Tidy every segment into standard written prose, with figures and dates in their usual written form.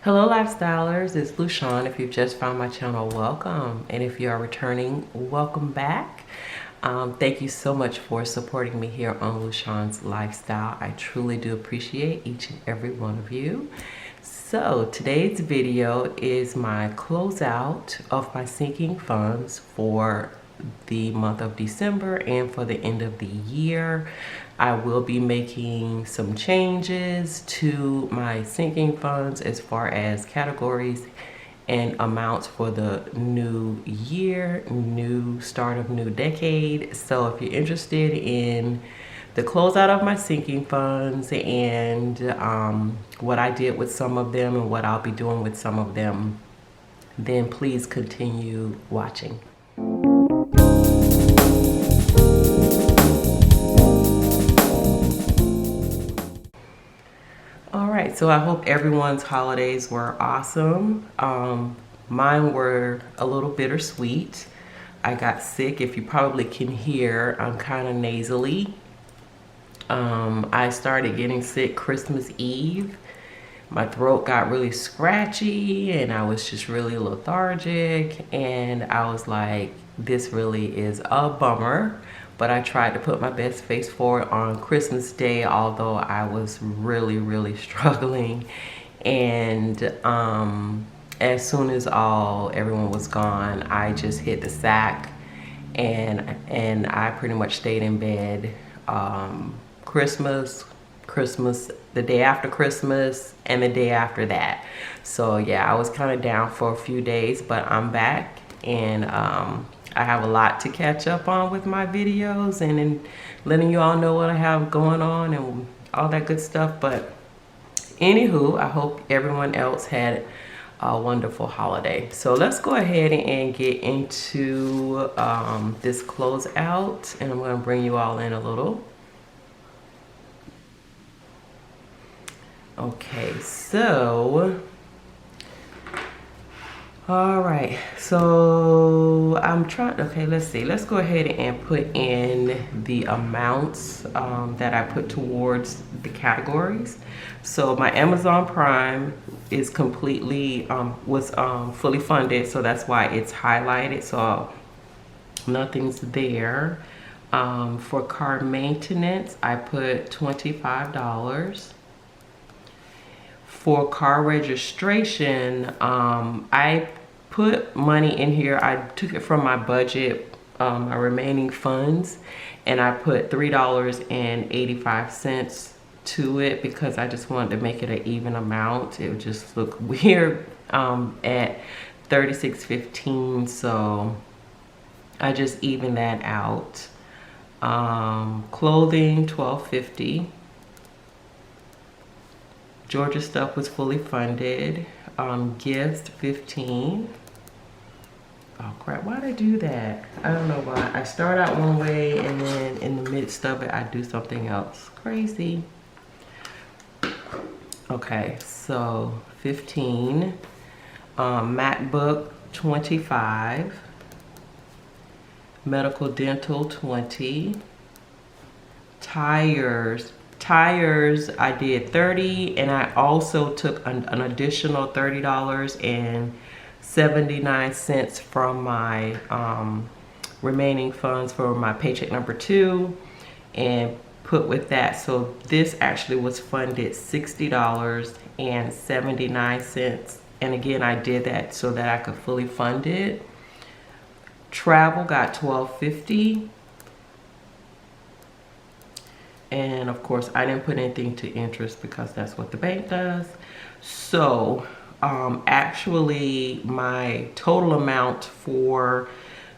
Hello lifestylers, it's Lushawn. If you've just found my channel, welcome. And if you are returning, welcome back. Thank you so much for supporting me here on Lushawn's Lifestyle. I truly do appreciate each and every one of you. So today's video is my closeout of my sinking funds for the month of December and for the end of the year. I will be making some changes to my sinking funds as far as categories and amounts for the new year, new start of new decade. So if you're interested in the closeout of my sinking funds and what I did with some of them and what I'll be doing with some of them, then please continue watching. Alright, so I hope everyone's holidays were awesome. Mine were a little bittersweet. I got sick. If you probably can hear, I'm kind of nasally. I started getting sick Christmas Eve. My throat got really scratchy and I was just really lethargic, and I was like, this really is a bummer. But I tried to put my best face forward on Christmas Day, although I was really struggling. And as soon as everyone was gone, I just hit the sack, and I pretty much stayed in bed Christmas, the day after Christmas, and the day after that. So yeah, I was kind of down for a few days, but I'm back, and I have a lot to catch up on with my videos and in letting you all know what I have going on and all that good stuff. But anywho, I hope everyone else had a wonderful holiday. So let's go ahead and get into this closeout, and I'm going to bring you all in a little. Okay, so all right, so I'm trying, okay, let's see. Let's go ahead and put in the amounts that I put towards the categories. So my Amazon Prime is completely, was fully funded, so that's why it's highlighted, so nothing's there. For car maintenance, I put $25. For car registration, I put money in here. I took it from my budget, my remaining funds, and I put $3.85 to it because I just wanted to make it an even amount. It would just look weird at $36.15, so I just evened that out. Clothing, $12.50. Georgia stuff was fully funded. Gifts, $15. Oh crap, why'd I do that? I don't know why. I start out one way and then in the midst of it, I do something else. Crazy. Okay, so 15. MacBook, 25. Medical dental, 20. Tires, I did 30, and I also took an additional $30.79 from my remaining funds for my paycheck number 2 and put with that. So this actually was funded $60.79, and again I did that so that I could fully fund it. Travel got $12.50. And of course I didn't put anything to interest because that's what the bank does. So actually my total amount for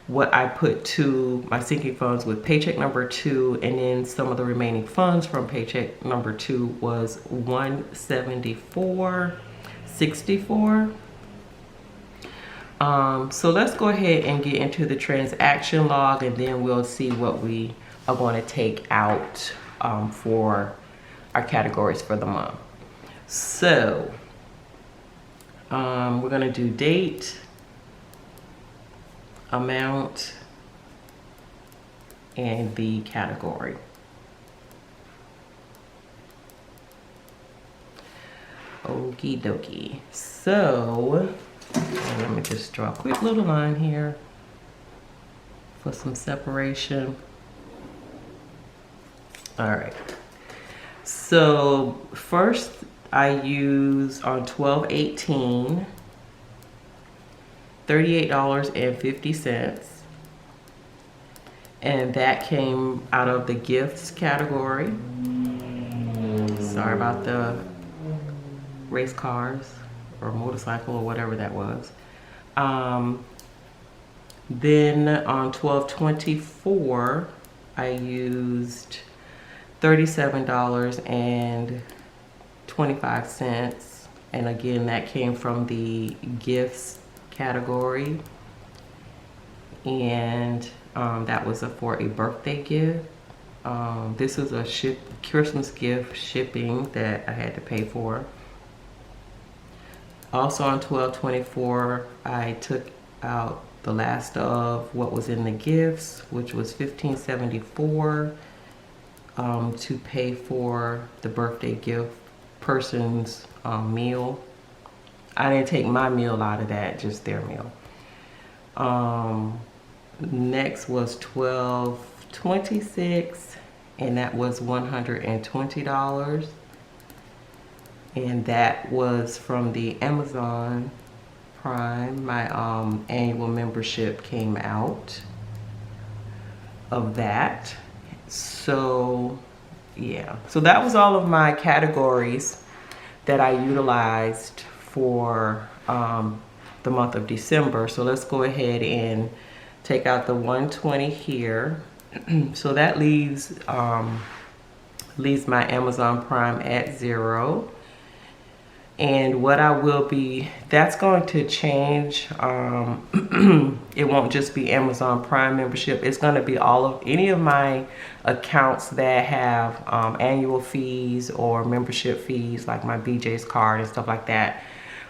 what I put to my sinking funds with paycheck number 2 and then some of the remaining funds from paycheck number 2 was $174.64. So let's go ahead and get into the transaction log, and then we'll see what we are going to take out for our categories for the month. So we're going to do date, amount, and the category. Okie dokie. So let me just draw a quick little line here for some separation. All right. So first I used on 12/18 $38.50, and that came out of the gifts category. Sorry about the race cars or motorcycle or whatever that was. Then on 12/24 I used $37.25, and again that came from the gifts category, and that was for a birthday gift. This was a Christmas gift shipping that I had to pay for. Also on 12/24 I took out the last of what was in the gifts, which was $15.74, to pay for the birthday gift person's meal. I didn't take my meal out of that, just their meal. Next was 12/26, and that was $120, and that was from the Amazon Prime. My annual membership came out of that. So yeah, so that was all of my categories that I utilized for the month of December. So let's go ahead and take out the 120 here. So that leaves my Amazon Prime at 0. And what I will be, that's going to change. It won't just be Amazon Prime membership. It's going to be any of my accounts that have annual fees or membership fees, like my BJ's card and stuff like that.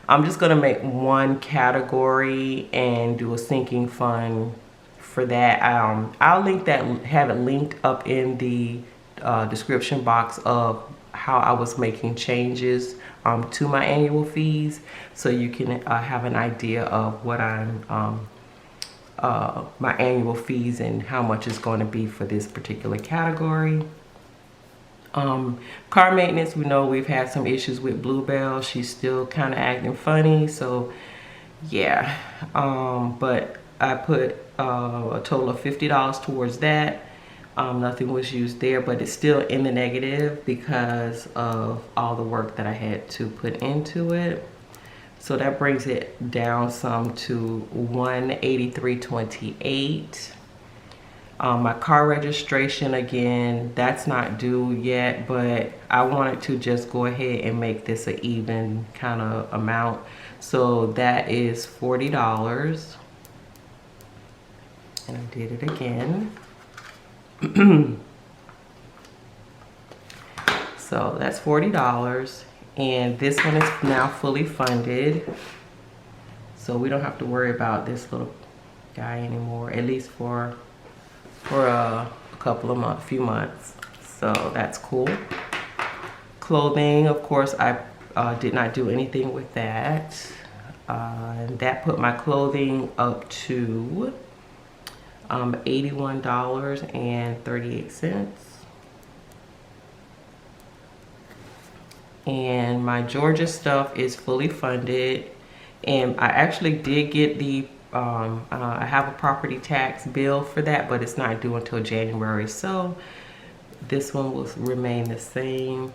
I'm just going to make one category and do a sinking fund for that. I'll link that, have it linked up in the description box of how I was making changes to my annual fees, so you can have an idea of what my annual fees and how much it's going to be for this particular category. Car maintenance, we know we've had some issues with Bluebell. She's still kind of acting funny, so yeah. But I put a total of $50 towards that. Nothing was used there, but it's still in the negative because of all the work that I had to put into it. So that brings it down some to $183.28. My car registration, again, that's not due yet, but I wanted to just go ahead and make this an even kind of amount. So that is $40. And I did it again. So that's $40, and this one is now fully funded, so we don't have to worry about this little guy anymore, at least for a few months. So that's cool. Clothing, of course, I did not do anything with that, and that put my clothing up to $81.38. And my Georgia stuff is fully funded, and I actually did get the I have a property tax bill for that, but it's not due until January, so this one will remain the same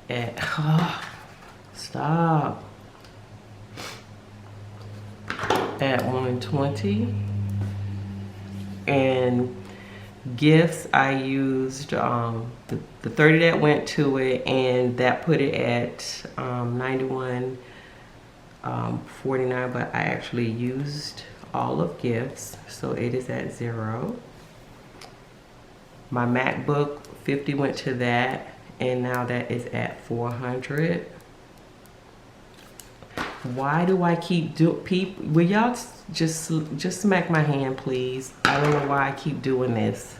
at stop at $120. And gifts, I used the 30 that went to it, and that put it at $91.49, but I actually used all of gifts, so it is at 0. My MacBook, 50 went to that, and now that is at $400. Why do I keep people? Will y'all just smack my hand, please? I don't know why I keep doing this.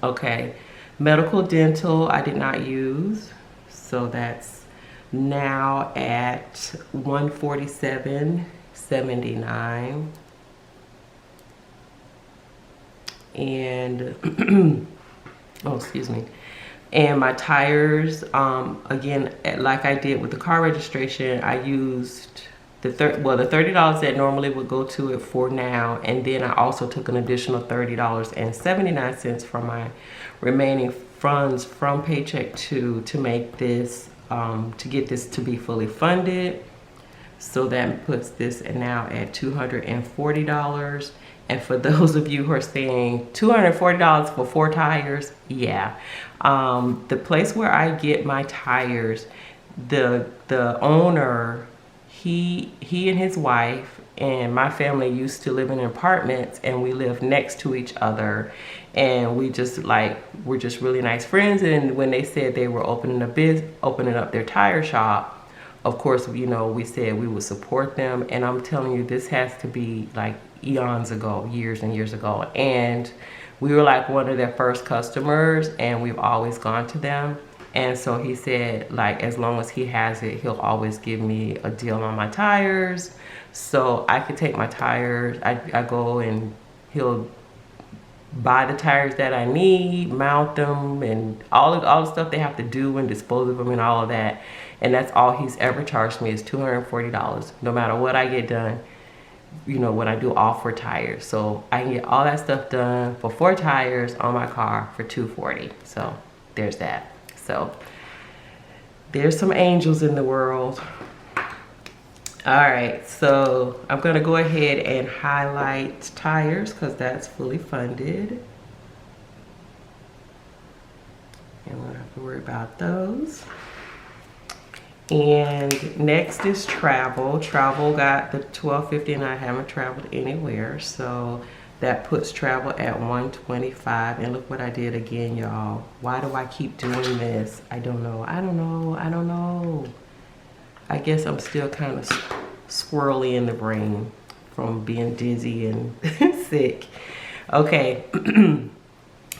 Okay, medical dental I did not use, so that's now at $147.79. And oh, excuse me. And my tires, again, like I did with the car registration, I used the $30 that normally would go to it for now, and then I also took an additional $30.79 from my remaining funds from paycheck 2 to make this to get this to be fully funded. So that puts this now at $240. And for those of you who are saying $240 for 4 tires, yeah. The place where I get my tires, the owner, he and his wife and my family used to live in apartments, and we lived next to each other, and we're just really nice friends. And when they said they were opening up their tire shop, of course, you know, we said we would support them. And I'm telling you, this has to be like eons ago, years and years ago, and we were like one of their first customers, and we've always gone to them. And so he said, like, as long as he has it, he'll always give me a deal on my tires. So I could take my tires, I go and he'll buy the tires that I need, mount them, and all the stuff they have to do and dispose of them and all of that. And that's all he's ever charged me, is $240, no matter what I get done, you know, when I do all 4 tires. So I can get all that stuff done for 4 tires on my car for $240. So there's that. So there's some angels in the world. All right, so I'm gonna go ahead and highlight tires because that's fully funded, and we don't have to worry about those. And next is travel. Travel got the $12.50, and I haven't traveled anywhere, so that puts travel at $125. And look what I did again, y'all. Why do I keep doing this? I don't know. I guess I'm still kind of swirly in the brain from being dizzy and sick. Okay.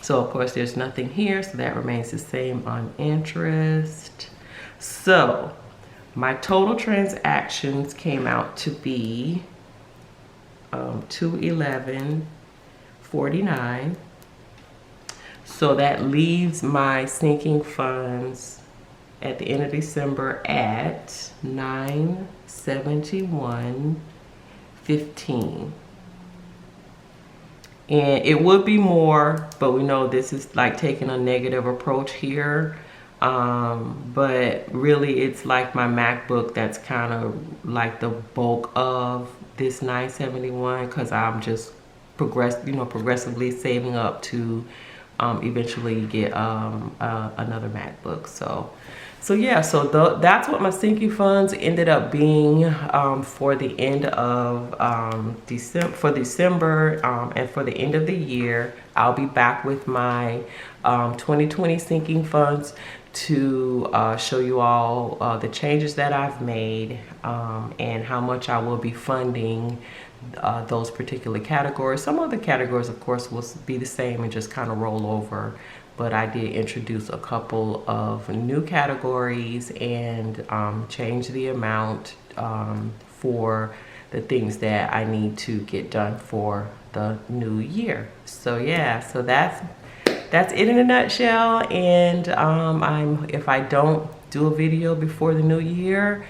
So of course there's nothing here, so that remains the same on interest. So my total transactions came out to be $211.49. So that leaves my sinking funds at the end of December at $971.15. And it would be more, but we know this is like taking a negative approach here. But really it's like my MacBook that's kind of like the bulk of this $971, because I'm just progressively saving up to eventually get another MacBook. So yeah, so that's what my sinking funds ended up being for the end of December, and for the end of the year. I'll be back with my 2020 sinking funds to show you all the changes that I've made, and how much I will be funding those particular categories. Some other categories, of course, will be the same and just kind of roll over. But I did introduce a couple of new categories and change the amount for the things that I need to get done for the new year. So yeah, so that's it in a nutshell. And if I don't do a video before the new year,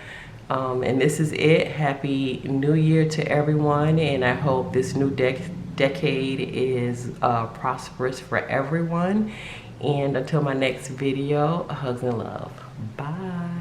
and this is it, Happy New Year to everyone, and I hope this new decade is prosperous for everyone. And until my next video, hugs and love. Bye.